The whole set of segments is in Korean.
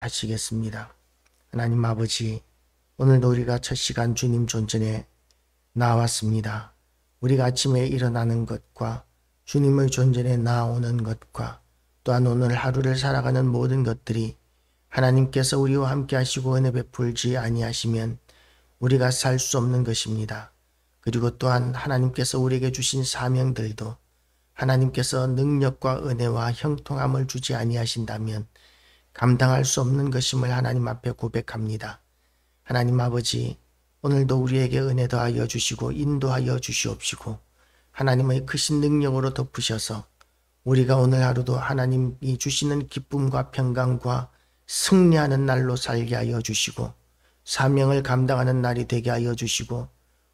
하시겠습니다. 하나님 아버지, 오늘도 우리가 첫 시간 주님 존전에 나왔습니다. 우리가 아침에 일어나는 것과 주님의 존전에 나오는 것과 또한 오늘 하루를 살아가는 모든 것들이 하나님께서 우리와 함께 하시고 은혜 베풀지 아니하시면 우리가 살 수 없는 것입니다. 그리고 또한 하나님께서 우리에게 주신 사명들도 하나님께서 능력과 은혜와 형통함을 주지 아니하신다면 감당할 수 없는 것임을 하나님 앞에 고백합니다. 하나님 아버지, 오늘도 우리에게 은혜 더하여 주시고 인도하여 주시옵시고 하나님의 크신 능력으로 덮으셔서 우리가 오늘 하루도 하나님이 주시는 기쁨과 평강과 승리하는 날로 살게 하여 주시고 사명을 감당하는 날이 되게 하여 주시고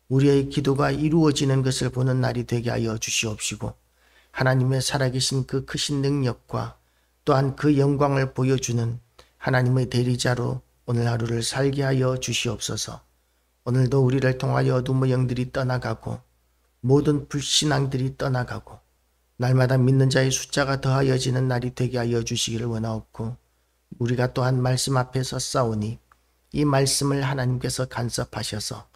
우리의 기도가 이루어지는 것을 보는 날이 되게 하여 주시옵시고 하나님의 살아계신 그 크신 능력과 또한 그 영광을 보여주는 하나님의 대리자로 오늘 하루를 살게 하여 주시옵소서. 오늘도 우리를 통하여 어둠의 영들이 떠나가고 모든 불신앙들이 떠나가고 날마다 믿는 자의 숫자가 더하여지는 날이 되게 하여 주시기를 원하옵고 우리가 또한 말씀 앞에서 싸우니 이 말씀을 하나님께서 간섭하셔서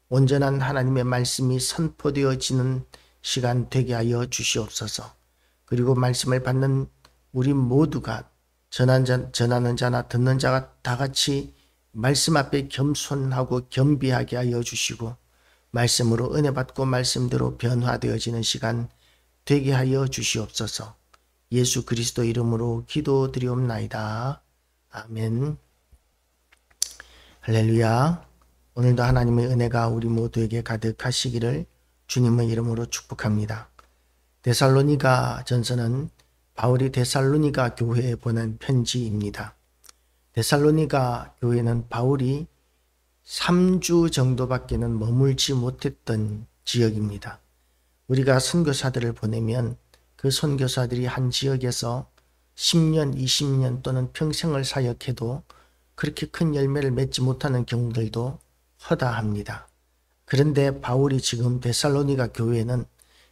온전한 하나님의 말씀이 선포되어지는 시간 되게 하여 주시옵소서. 그리고 말씀을 받는 우리 모두가 전하는 자나 듣는 자가 다 같이 말씀 앞에 겸손하고 겸비하게 하여 주시고 말씀으로 은혜 받고 말씀대로 변화되어지는 시간 되게 하여 주시옵소서. 예수 그리스도 이름으로 기도드리옵나이다. 아멘. 할렐루야. 오늘도 하나님의 은혜가 우리 모두에게 가득하시기를 주님의 이름으로 축복합니다. 데살로니가 전서는 바울이 데살로니가 교회에 보낸 편지입니다. 데살로니가 교회는 바울이 3주 정도밖에는 머물지 못했던 지역입니다. 우리가 선교사들을 보내면 그 선교사들이 한 지역에서 10년, 20년 또는 평생을 사역해도 그렇게 큰 열매를 맺지 못하는 경우들도 허다합니다. 그런데 바울이 지금 데살로니가 교회에는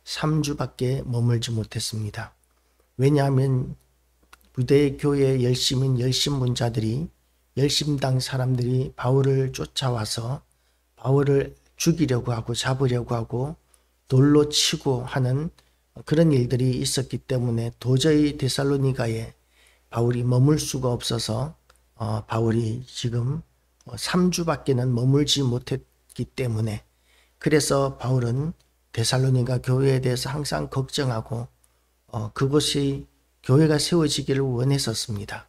3주밖에 머물지 못했습니다. 왜냐하면 유대 교회에 열심인 열심문자들이 열심당 사람들이 바울을 쫓아와서 바울을 죽이려고 하고 잡으려고 하고 돌로 치고 하는 그런 일들이 있었기 때문에 도저히 데살로니가에 바울이 머물 수가 없어서 바울이 지금 3주밖에는 머물지 못했기 때문에 그래서 바울은 데살로니가 교회에 대해서 항상 걱정하고 그곳이 교회가 세워지기를 원했었습니다.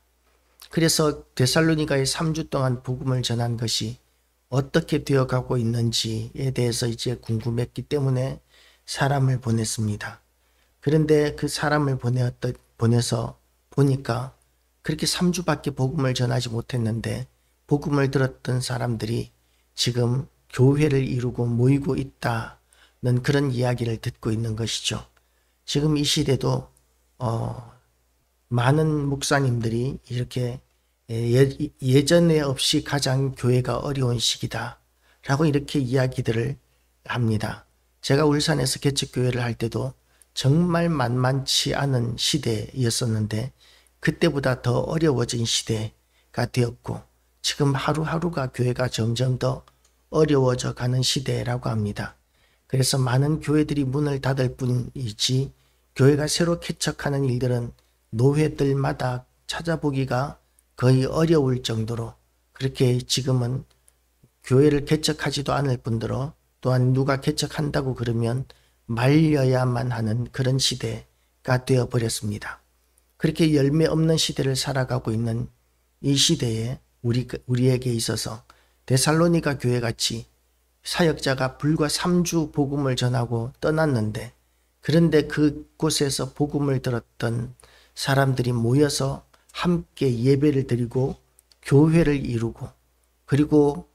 그래서 데살로니가에 3주 동안 복음을 전한 것이 어떻게 되어가고 있는지에 대해서 이제 궁금했기 때문에 사람을 보냈습니다. 그런데 그 사람을 보내서 보니까 그렇게 3주밖에 복음을 전하지 못했는데 복음을 들었던 사람들이 지금 교회를 이루고 모이고 있다는 그런 이야기를 듣고 있는 것이죠. 지금 이 시대도 많은 목사님들이 이렇게 예전에 없이 가장 교회가 어려운 시기다 라고 이렇게 이야기들을 합니다. 제가 울산에서 개척교회를 할 때도 정말 만만치 않은 시대였었는데 그때보다 더 어려워진 시대가 되었고 지금 하루하루가 교회가 점점 더 어려워져 가는 시대라고 합니다. 그래서 많은 교회들이 문을 닫을 뿐이지 교회가 새로 개척하는 일들은 노회들마다 찾아보기가 거의 어려울 정도로 그렇게 지금은 교회를 개척하지도 않을 뿐더러 또한 누가 개척한다고 그러면 말려야만 하는 그런 시대가 되어버렸습니다. 그렇게 열매 없는 시대를 살아가고 있는 이 시대에 우리에게 있어서 데살로니가 교회같이 사역자가 불과 3주 복음을 전하고 떠났는데 그런데 그곳에서 복음을 들었던 사람들이 모여서 함께 예배를 드리고 교회를 이루고 그리고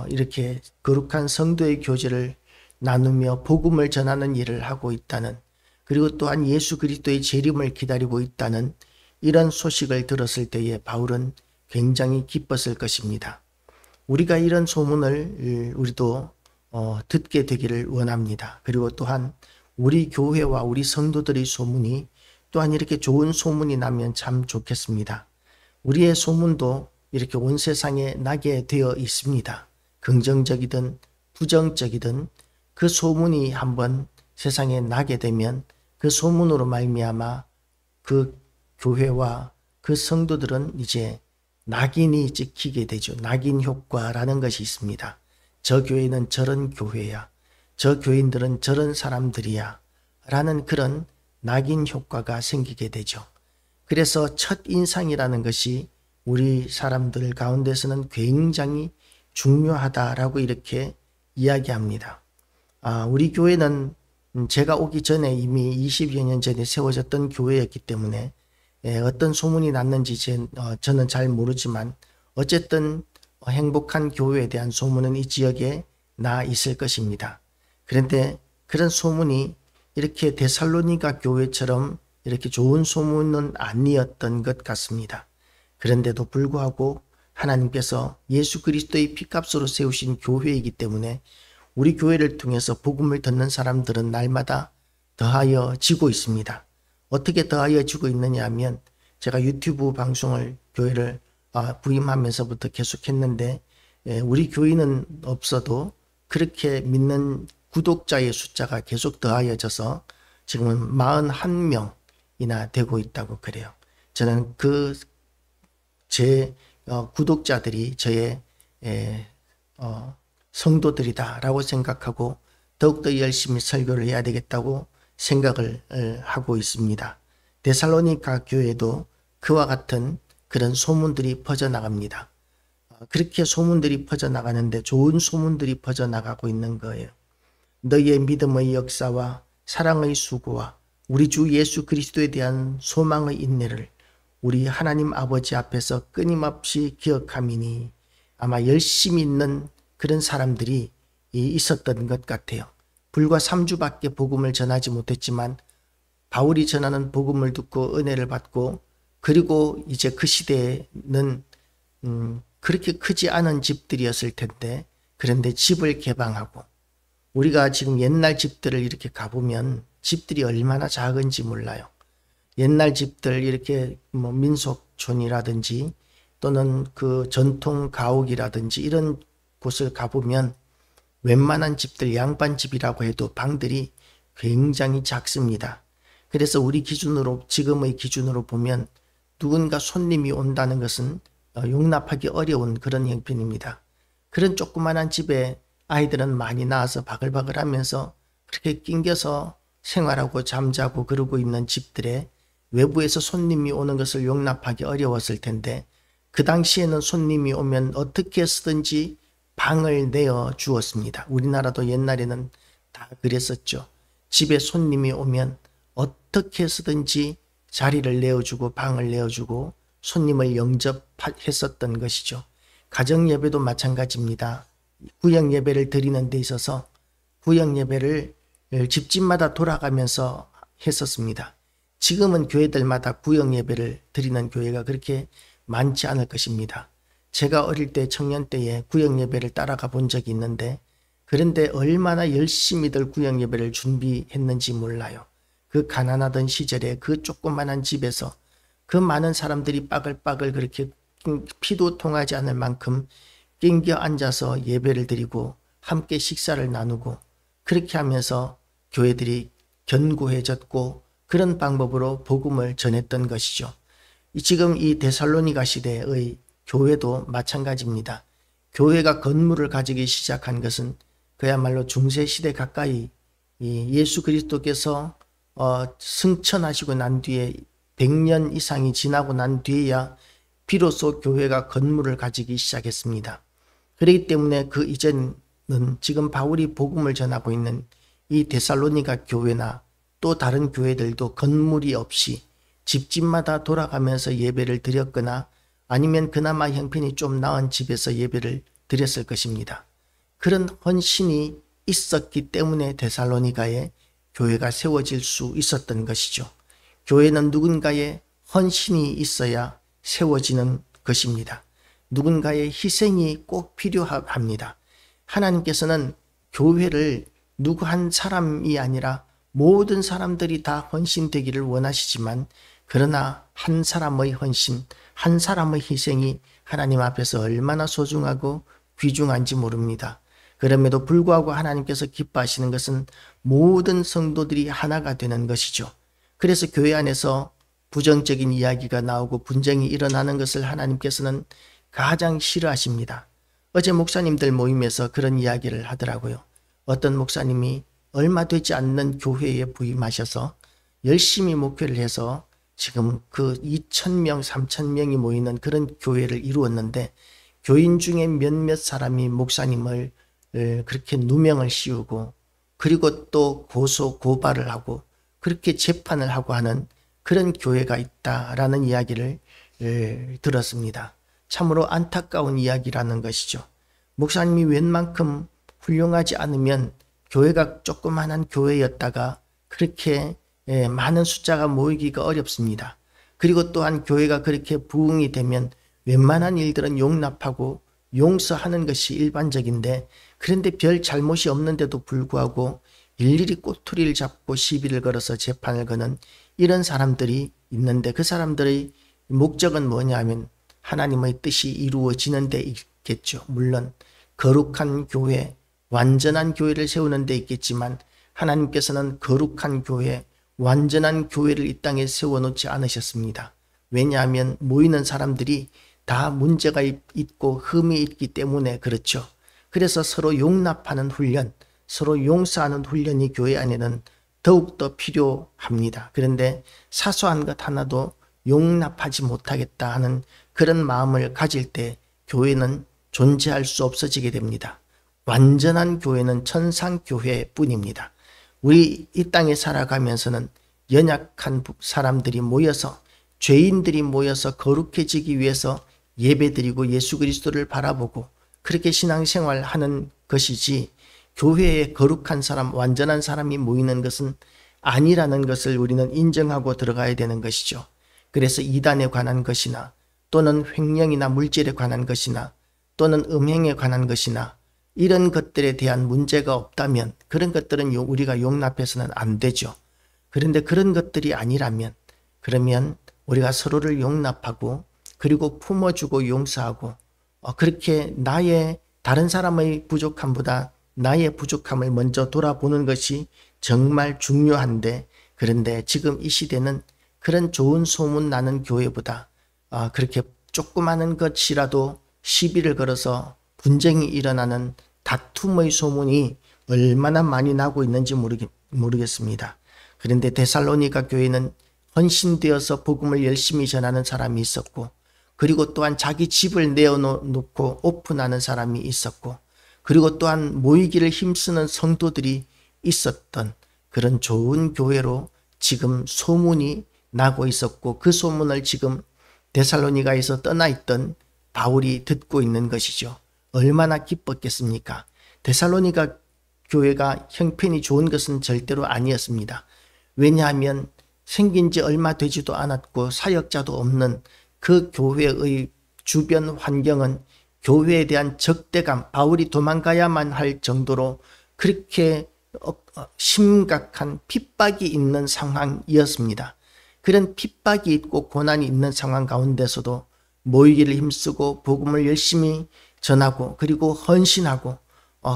이렇게 거룩한 성도의 교제를 나누며 복음을 전하는 일을 하고 있다는 그리고 또한 예수 그리스도의 재림을 기다리고 있다는 이런 소식을 들었을 때에 바울은 굉장히 기뻤을 것입니다. 우리가 이런 소문을 우리도 듣게 되기를 원합니다. 그리고 또한 우리 교회와 우리 성도들의 소문이 또한 이렇게 좋은 소문이 나면 참 좋겠습니다. 우리의 소문도 이렇게 온 세상에 나게 되어 있습니다. 긍정적이든 부정적이든 그 소문이 한번 세상에 나게 되면 그 소문으로 말미암아 그 교회와 그 성도들은 이제 낙인이 찍히게 되죠. 낙인 효과라는 것이 있습니다. 저 교회는 저런 교회야. 저 교인들은 저런 사람들이야. 라는 그런 낙인 효과가 생기게 되죠. 그래서 첫 인상이라는 것이 우리 사람들 가운데서는 굉장히 중요하다라고 이렇게 이야기합니다. 우리 교회는 제가 오기 전에 이미 20여 년 전에 세워졌던 교회였기 때문에 어떤 소문이 났는지 저는 잘 모르지만 어쨌든 행복한 교회에 대한 소문은 이 지역에 나 있을 것입니다. 그런데 그런 소문이 이렇게 데살로니가 교회처럼 이렇게 좋은 소문은 아니었던 것 같습니다. 그런데도 불구하고 하나님께서 예수 그리스도의 피값으로 세우신 교회이기 때문에 우리 교회를 통해서 복음을 듣는 사람들은 날마다 더하여 지고 있습니다. 어떻게 더하여 지고 있느냐 하면 제가 유튜브 방송을 교회를 부임하면서부터 계속했는데 우리 교인은 없어도 그렇게 믿는 구독자의 숫자가 계속 더하여져서 지금은 41명이나 되고 있다고 그래요. 저는 제 구독자들이 저의 성도들이다라고 생각하고 더욱더 열심히 설교를 해야 되겠다고 생각을 하고 있습니다. 데살로니가 교회도 그와 같은 그런 소문들이 퍼져나갑니다. 그렇게 소문들이 퍼져나가는데 좋은 소문들이 퍼져나가고 있는 거예요. 너희의 믿음의 역사와 사랑의 수고와 우리 주 예수 그리스도에 대한 소망의 인내를 우리 하나님 아버지 앞에서 끊임없이 기억함이니 아마 열심히 있는 그런 사람들이 있었던 것 같아요. 불과 3주밖에 복음을 전하지 못했지만 바울이 전하는 복음을 듣고 은혜를 받고 그리고 이제 그 시대에는 그렇게 크지 않은 집들이었을 텐데 그런데 집을 개방하고 우리가 지금 옛날 집들을 이렇게 가보면 집들이 얼마나 작은지 몰라요. 옛날 집들 이렇게 민속촌이라든지 또는 그 전통 가옥이라든지 이런 곳을 가보면 웬만한 집들 양반집이라고 해도 방들이 굉장히 작습니다. 그래서 우리 기준으로 지금의 기준으로 보면 누군가 손님이 온다는 것은 용납하기 어려운 그런 형편입니다. 그런 조그만한 집에 아이들은 많이 나와서 바글바글 하면서 그렇게 낑겨서 생활하고 잠자고 그러고 있는 집들에 외부에서 손님이 오는 것을 용납하기 어려웠을 텐데 그 당시에는 손님이 오면 어떻게 쓰든지 방을 내어 주었습니다. 우리나라도 옛날에는 다 그랬었죠. 집에 손님이 오면 어떻게 쓰든지 자리를 내어주고 방을 내어주고 손님을 영접했었던 것이죠. 가정예배도 마찬가지입니다. 구역예배를 드리는 데 있어서 구역예배를 집집마다 돌아가면서 했었습니다. 지금은 교회들마다 구역예배를 드리는 교회가 그렇게 많지 않을 것입니다. 제가 어릴 때 청년 때에 구역예배를 따라가 본 적이 있는데 그런데 얼마나 열심히들 구역예배를 준비했는지 몰라요. 그 가난하던 시절에 그 조그만한 집에서 그 많은 사람들이 빠글빠글 그렇게 피도 통하지 않을 만큼 낑겨 앉아서 예배를 드리고 함께 식사를 나누고 그렇게 하면서 교회들이 견고해졌고 그런 방법으로 복음을 전했던 것이죠. 지금 이 데살로니가 시대의 교회도 마찬가지입니다. 교회가 건물을 가지기 시작한 것은 그야말로 중세시대 가까이 예수 그리스도께서 승천하시고 난 뒤에 100년 이상이 지나고 난 뒤에야 비로소 교회가 건물을 가지기 시작했습니다. 그렇기 때문에 그 이전은 지금 바울이 복음을 전하고 있는 이 데살로니가 교회나 또 다른 교회들도 건물이 없이 집집마다 돌아가면서 예배를 드렸거나 아니면 그나마 형편이 좀 나은 집에서 예배를 드렸을 것입니다. 그런 헌신이 있었기 때문에 데살로니가에 교회가 세워질 수 있었던 것이죠. 교회는 누군가의 헌신이 있어야 세워지는 것입니다. 누군가의 희생이 꼭 필요합니다. 하나님께서는 교회를 누구 한 사람이 아니라 모든 사람들이 다 헌신되기를 원하시지만 그러나 한 사람의 헌신, 한 사람의 희생이 하나님 앞에서 얼마나 소중하고 귀중한지 모릅니다. 그럼에도 불구하고 하나님께서 기뻐하시는 것은 모든 성도들이 하나가 되는 것이죠. 그래서 교회 안에서 부정적인 이야기가 나오고 분쟁이 일어나는 것을 하나님께서는 가장 싫어하십니다. 어제 목사님들 모임에서 그런 이야기를 하더라고요. 어떤 목사님이 얼마 되지 않는 교회에 부임하셔서 열심히 목회를 해서 지금 그 2,000명, 3,000명이 모이는 그런 교회를 이루었는데 교인 중에 몇몇 사람이 목사님을 그렇게 누명을 씌우고 그리고 또 고발을 하고 그렇게 재판을 하고 하는 그런 교회가 있다라는 이야기를 들었습니다. 참으로 안타까운 이야기라는 것이죠. 목사님이 웬만큼 훌륭하지 않으면 교회가 조그만한 교회였다가 그렇게 많은 숫자가 모이기가 어렵습니다. 그리고 또한 교회가 그렇게 부흥이 되면 웬만한 일들은 용납하고 용서하는 것이 일반적인데 그런데 별 잘못이 없는데도 불구하고 일일이 꼬투리를 잡고 시비를 걸어서 재판을 거는 이런 사람들이 있는데 그 사람들의 목적은 뭐냐 하면 하나님의 뜻이 이루어지는 데 있겠죠. 물론 거룩한 교회, 완전한 교회를 세우는 데 있겠지만 하나님께서는 거룩한 교회, 완전한 교회를 이 땅에 세워놓지 않으셨습니다. 왜냐하면 모이는 사람들이 다 문제가 있고 흠이 있기 때문에 그렇죠. 그래서 서로 용납하는 훈련, 서로 용서하는 훈련이 교회 안에는 더욱더 필요합니다. 그런데 사소한 것 하나도 용납하지 못하겠다 하는 그런 마음을 가질 때 교회는 존재할 수 없어지게 됩니다. 완전한 교회는 천상교회뿐입니다. 우리 이 땅에 살아가면서는 연약한 사람들이 모여서 죄인들이 모여서 거룩해지기 위해서 예배드리고 예수 그리스도를 바라보고 그렇게 신앙생활하는 것이지 교회에 거룩한 사람, 완전한 사람이 모이는 것은 아니라는 것을 우리는 인정하고 들어가야 되는 것이죠. 그래서 이단에 관한 것이나 또는 횡령이나 물질에 관한 것이나 또는 음행에 관한 것이나 이런 것들에 대한 문제가 없다면 그런 것들은 우리가 용납해서는 안 되죠. 그런데 그런 것들이 아니라면 그러면 우리가 서로를 용납하고 그리고 품어주고 용서하고 그렇게 나의 다른 사람의 부족함보다 나의 부족함을 먼저 돌아보는 것이 정말 중요한데 그런데 지금 이 시대는 그런 좋은 소문 나는 교회보다 그렇게 조그마한 것이라도 시비를 걸어서 분쟁이 일어나는 다툼의 소문이 얼마나 많이 나고 있는지 모르겠습니다. 그런데 데살로니가 교회는 헌신되어서 복음을 열심히 전하는 사람이 있었고 그리고 또한 자기 집을 내어놓고 오픈하는 사람이 있었고 그리고 또한 모이기를 힘쓰는 성도들이 있었던 그런 좋은 교회로 지금 소문이 나고 있었고 그 소문을 지금 데살로니가에서 떠나 있던 바울이 듣고 있는 것이죠. 얼마나 기뻤겠습니까? 데살로니가 교회가 형편이 좋은 것은 절대로 아니었습니다. 왜냐하면 생긴 지 얼마 되지도 않았고 사역자도 없는 그 교회의 주변 환경은 교회에 대한 적대감, 바울이 도망가야만 할 정도로 그렇게 심각한 핍박이 있는 상황이었습니다. 그런 핍박이 있고 고난이 있는 상황 가운데서도 모이기를 힘쓰고 복음을 열심히 전하고 그리고 헌신하고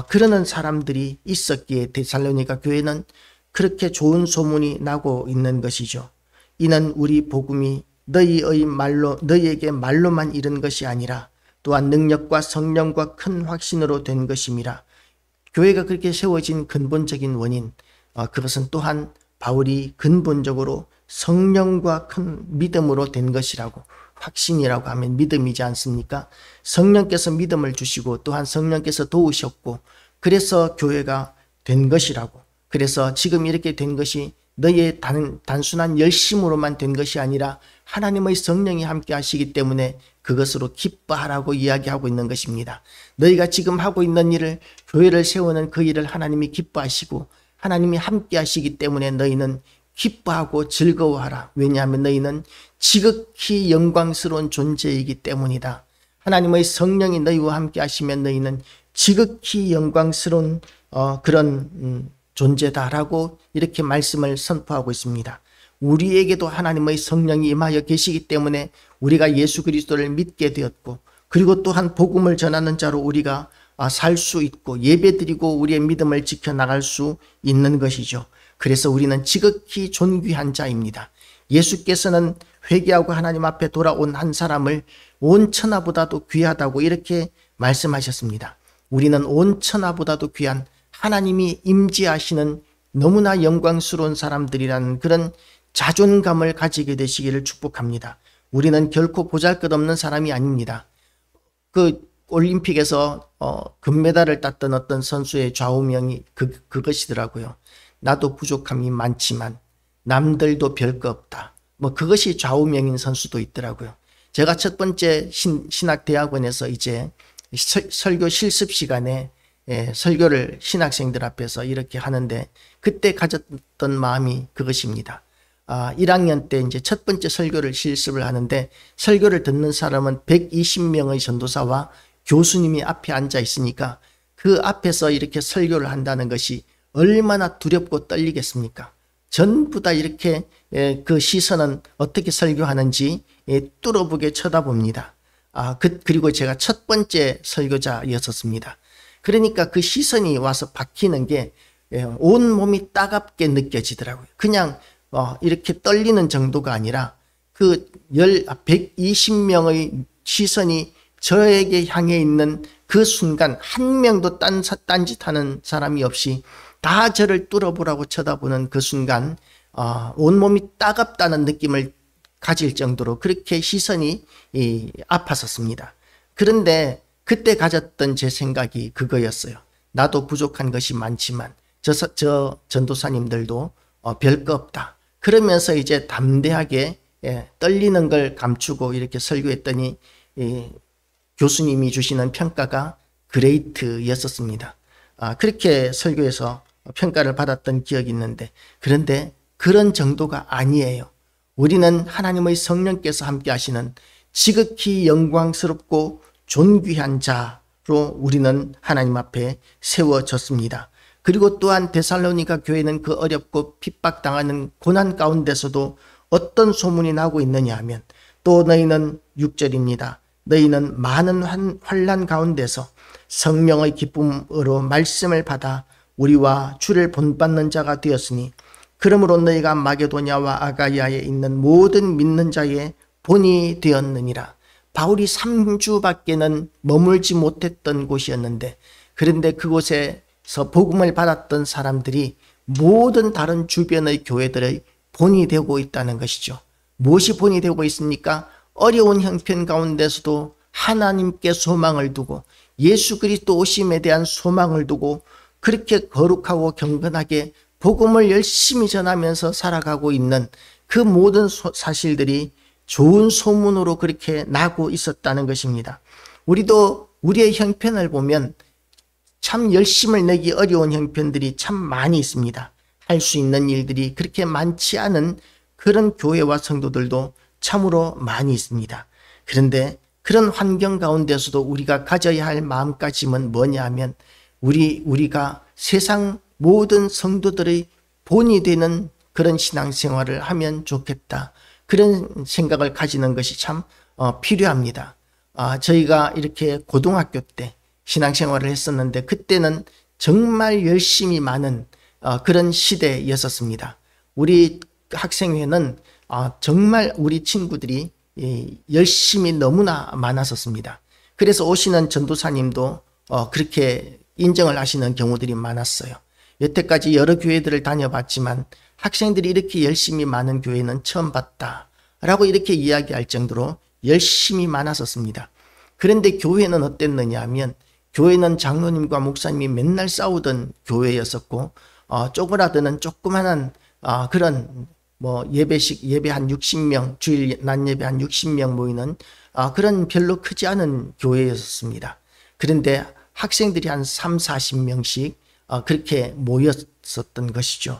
그러는 사람들이 있었기에 데살로니가 교회는 그렇게 좋은 소문이 나고 있는 것이죠. 이는 우리 복음이 너희에게 말로만 이른 것이 아니라 또한 능력과 성령과 큰 확신으로 된 것임이라. 교회가 그렇게 세워진 근본적인 원인, 그것은 또한 바울이 근본적으로 성령과 큰 믿음으로 된 것이라고. 확신이라고 하면 믿음이지 않습니까? 성령께서 믿음을 주시고 또한 성령께서 도우셨고 그래서 교회가 된 것이라고. 그래서 지금 이렇게 된 것이 너희의 단순한 열심으로만 된 것이 아니라 하나님의 성령이 함께 하시기 때문에 그것으로 기뻐하라고 이야기하고 있는 것입니다. 너희가 지금 하고 있는 일을, 교회를 세우는 그 일을 하나님이 기뻐하시고 하나님이 함께 하시기 때문에 너희는 기뻐하고 즐거워하라. 왜냐하면 너희는 지극히 영광스러운 존재이기 때문이다. 하나님의 성령이 너희와 함께 하시면 너희는 지극히 영광스러운 그런 존재다라고 이렇게 말씀을 선포하고 있습니다. 우리에게도 하나님의 성령이 임하여 계시기 때문에 우리가 예수 그리스도를 믿게 되었고 그리고 또한 복음을 전하는 자로 우리가 살 수 있고 예배드리고 우리의 믿음을 지켜나갈 수 있는 것이죠. 그래서 우리는 지극히 존귀한 자입니다. 예수께서는 회개하고 하나님 앞에 돌아온 한 사람을 온 천하보다도 귀하다고 이렇게 말씀하셨습니다. 우리는 온 천하보다도 귀한 하나님이 임재하시는 너무나 영광스러운 사람들이라는 그런 자존감을 가지게 되시기를 축복합니다. 우리는 결코 보잘것없는 사람이 아닙니다. 그 올림픽에서 금메달을 땄던 어떤 선수의 좌우명이 그것이더라고요. 나도 부족함이 많지만 남들도 별거 없다. 뭐 그것이 좌우명인 선수도 있더라고요. 제가 첫 번째 신학대학원에서 이제 설교 실습 시간에 설교를 신학생들 앞에서 이렇게 하는데 그때 가졌던 마음이 그것입니다. 1학년 때 이제 첫 번째 설교를 실습을 하는데 설교를 듣는 사람은 120명의 전도사와 교수님이 앞에 앉아 있으니까 그 앞에서 이렇게 설교를 한다는 것이 얼마나 두렵고 떨리겠습니까? 전부 다 이렇게 그 시선은 어떻게 설교하는지 뚫어보게 쳐다봅니다. 그리고 제가 첫 번째 설교자였었습니다. 그러니까 그 시선이 와서 박히는 게 온 몸이 따갑게 느껴지더라고요. 그냥 이렇게 떨리는 정도가 아니라 그 120명의 시선이 저에게 향해 있는 그 순간 한 명도 딴짓하는 사람이 없이 다 저를 뚫어보라고 쳐다보는 그 순간 온몸이 따갑다는 느낌을 가질 정도로 그렇게 시선이 아팠었습니다. 그런데 그때 가졌던 제 생각이 그거였어요. 나도 부족한 것이 많지만 저 전도사님들도 별거 없다. 그러면서 이제 담대하게 떨리는 걸 감추고 이렇게 설교했더니 교수님이 주시는 평가가 그레이트였었습니다. 그렇게 설교에서 평가를 받았던 기억이 있는데 그런데 그런 정도가 아니에요. 우리는 하나님의 성령께서 함께 하시는 지극히 영광스럽고 존귀한 자로 우리는 하나님 앞에 세워졌습니다. 그리고 또한 데살로니가 교회는 그 어렵고 핍박당하는 고난 가운데서도 어떤 소문이 나고 있느냐 하면 또 너희는 6절입니다. 너희는 많은 환난 가운데서 성령의 기쁨으로 말씀을 받아 우리와 주를 본받는 자가 되었으니 그러므로 너희가 마게도냐와 아가야에 있는 모든 믿는 자의 본이 되었느니라. 바울이 3주밖에는 머물지 못했던 곳이었는데 그런데 그곳에서 복음을 받았던 사람들이 모든 다른 주변의 교회들의 본이 되고 있다는 것이죠. 무엇이 본이 되고 있습니까? 어려운 형편 가운데서도 하나님께 소망을 두고 예수 그리스도 오심에 대한 소망을 두고 그렇게 거룩하고 경건하게 복음을 열심히 전하면서 살아가고 있는 그 모든 사실들이 좋은 소문으로 그렇게 나고 있었다는 것입니다. 우리도 우리의 형편을 보면 참 열심을 내기 어려운 형편들이 참 많이 있습니다. 할 수 있는 일들이 그렇게 많지 않은 그런 교회와 성도들도 참으로 많이 있습니다. 그런데 그런 환경 가운데서도 우리가 가져야 할 마음가짐은 뭐냐 하면 우리가 세상 모든 성도들의 본이 되는 그런 신앙생활을 하면 좋겠다. 그런 생각을 가지는 것이 참 필요합니다. 저희가 이렇게 고등학교 때 신앙생활을 했었는데 그때는 정말 열심히 많은 그런 시대였었습니다. 우리 학생회는 정말 우리 친구들이 열심히 너무나 많았었습니다. 그래서 오시는 전도사님도 그렇게 인정을 하시는 경우들이 많았어요. 여태까지 여러 교회들을 다녀봤지만 학생들이 이렇게 열심히 많은 교회는 처음 봤다 라고 이렇게 이야기할 정도로 열심히 많았었습니다. 그런데 교회는 어땠느냐 하면 교회는 장로님과 목사님이 맨날 싸우던 교회였었고 쪼그라드는 조그만한 그런 예배 한 60명 주일 낮 예배 한 60명 모이는 그런 별로 크지 않은 교회였습니다. 그런데 학생들이 한 3, 40명씩 그렇게 모였었던 것이죠.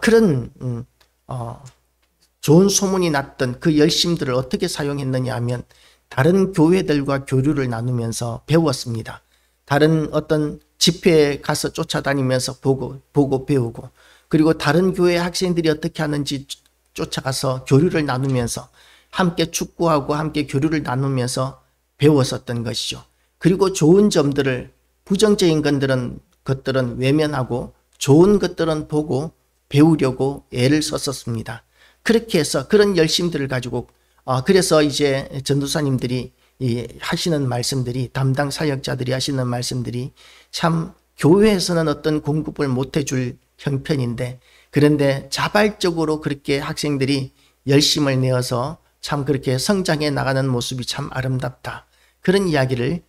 그런 좋은 소문이 났던 그 열심들을 어떻게 사용했느냐 하면 다른 교회들과 교류를 나누면서 배웠습니다. 다른 어떤 집회에 가서 쫓아다니면서 보고 배우고 그리고 다른 교회 학생들이 어떻게 하는지 쫓아가서 교류를 나누면서 함께 축구하고 함께 교류를 나누면서 배웠었던 것이죠. 그리고 좋은 점들을, 부정적인 것들은 외면하고 좋은 것들은 보고 배우려고 애를 썼었습니다. 그렇게 해서 그런 열심들을 가지고 그래서 이제 전도사님들이 하시는 말씀들이, 담당 사역자들이 하시는 말씀들이 참 교회에서는 어떤 공급을 못 해줄 형편인데, 그런데 자발적으로 그렇게 학생들이 열심을 내어서 참 그렇게 성장해 나가는 모습이 참 아름답다, 그런 이야기를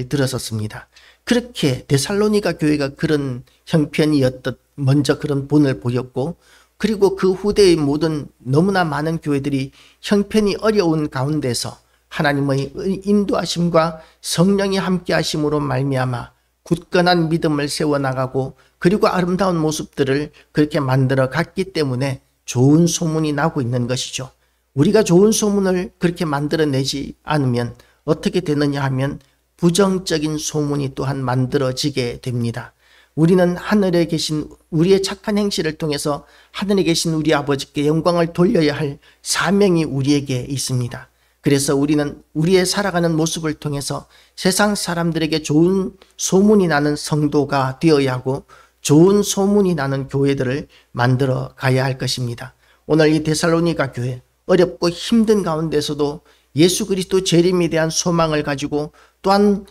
들었었습니다. 그렇게 데살로니가 교회가 그런 형편이었듯 먼저 그런 본을 보였고, 그리고 그 후대의 모든 너무나 많은 교회들이 형편이 어려운 가운데서 하나님의 인도하심과 성령이 함께 하심으로 말미암아 굳건한 믿음을 세워나가고 그리고 아름다운 모습들을 그렇게 만들어 갔기 때문에 좋은 소문이 나고 있는 것이죠. 우리가 좋은 소문을 그렇게 만들어내지 않으면 어떻게 되느냐 하면 부정적인 소문이 또한 만들어지게 됩니다. 우리는 하늘에 계신 우리의 착한 행실을 통해서 하늘에 계신 우리 아버지께 영광을 돌려야 할 사명이 우리에게 있습니다. 그래서 우리는 우리의 살아가는 모습을 통해서 세상 사람들에게 좋은 소문이 나는 성도가 되어야 하고 좋은 소문이 나는 교회들을 만들어 가야 할 것입니다. 오늘 이 데살로니가 교회, 어렵고 힘든 가운데서도 예수 그리스도 재림에 대한 소망을 가지고 또한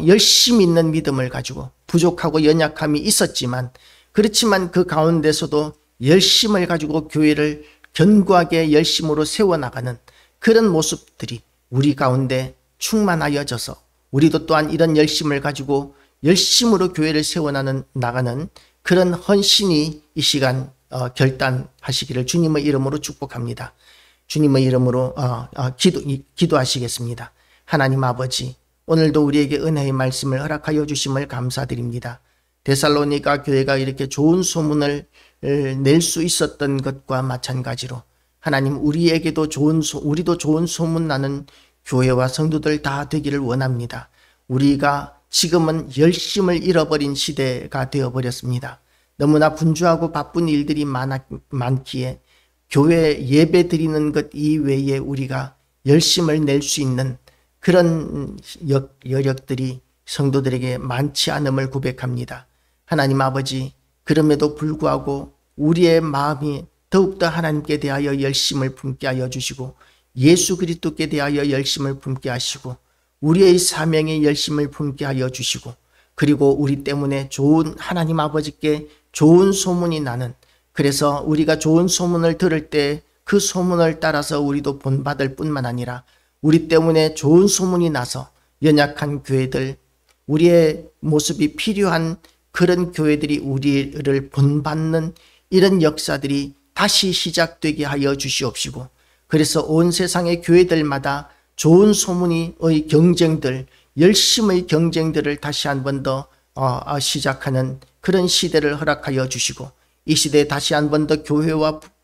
열심히 있는 믿음을 가지고 부족하고 연약함이 있었지만, 그렇지만 그 가운데서도 열심을 가지고 교회를 견고하게 열심으로 세워나가는 그런 모습들이 우리 가운데 충만하여져서 우리도 또한 이런 열심을 가지고 열심으로 교회를 세워나가는 그런 헌신이 이 시간 결단하시기를 주님의 이름으로 축복합니다. 주님의 이름으로 기도하시겠습니다. 하나님 아버지, 오늘도 우리에게 은혜의 말씀을 허락하여 주심을 감사드립니다. 데살로니가 교회가 이렇게 좋은 소문을 낼 수 있었던 것과 마찬가지로 하나님, 우리에게도 우리도 좋은 소문 나는 교회와 성도들 다 되기를 원합니다. 우리가 지금은 열심을 잃어버린 시대가 되어버렸습니다. 너무나 분주하고 바쁜 일들이 많기에 교회 예배 드리는 것 이외에 우리가 열심을 낼 수 있는 그런 여력들이 성도들에게 많지 않음을 고백합니다. 하나님 아버지, 그럼에도 불구하고 우리의 마음이 더욱더 하나님께 대하여 열심을 품게 하여 주시고 예수 그리스도께 대하여 열심을 품게 하시고 우리의 사명에 열심을 품게 하여 주시고, 그리고 우리 때문에 좋은 하나님 아버지께 좋은 소문이 나는, 그래서 우리가 좋은 소문을 들을 때 그 소문을 따라서 우리도 본받을 뿐만 아니라 우리 때문에 좋은 소문이 나서 연약한 교회들, 우리의 모습이 필요한 그런 교회들이 우리를 본받는 이런 역사들이 다시 시작되게 하여 주시옵시고, 그래서 온 세상의 교회들마다 좋은 소문의 경쟁들, 열심의 경쟁들을 다시 한 번 더 시작하는 그런 시대를 허락하여 주시고, 이 시대에 다시 한 번 더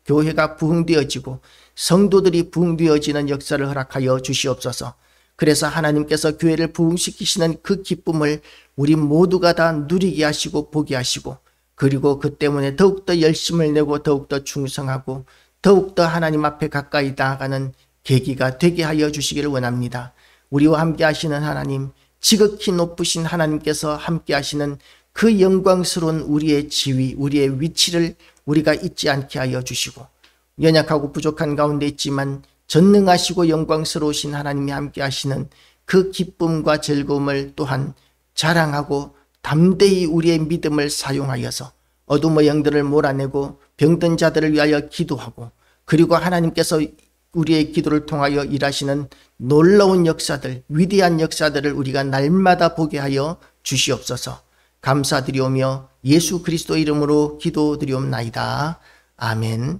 교회가 부흥되어지고 성도들이 부흥되어지는 역사를 허락하여 주시옵소서. 그래서 하나님께서 교회를 부흥시키시는 그 기쁨을 우리 모두가 다 누리게 하시고 보게 하시고, 그리고 그 때문에 더욱더 열심을 내고 더욱더 충성하고 더욱더 하나님 앞에 가까이 나아가는 계기가 되게 하여 주시기를 원합니다. 우리와 함께 하시는 하나님, 지극히 높으신 하나님께서 함께 하시는 그 영광스러운 우리의 지위, 우리의 위치를 우리가 잊지 않게 하여 주시고, 연약하고 부족한 가운데 있지만 전능하시고 영광스러우신 하나님이 함께 하시는 그 기쁨과 즐거움을 또한 자랑하고 담대히 우리의 믿음을 사용하여서 어둠의 영들을 몰아내고 병든 자들을 위하여 기도하고, 그리고 하나님께서 우리의 기도를 통하여 일하시는 놀라운 역사들, 위대한 역사들을 우리가 날마다 보게 하여 주시옵소서. 감사드리오며 예수 그리스도 이름으로 기도드리옵나이다. 아멘.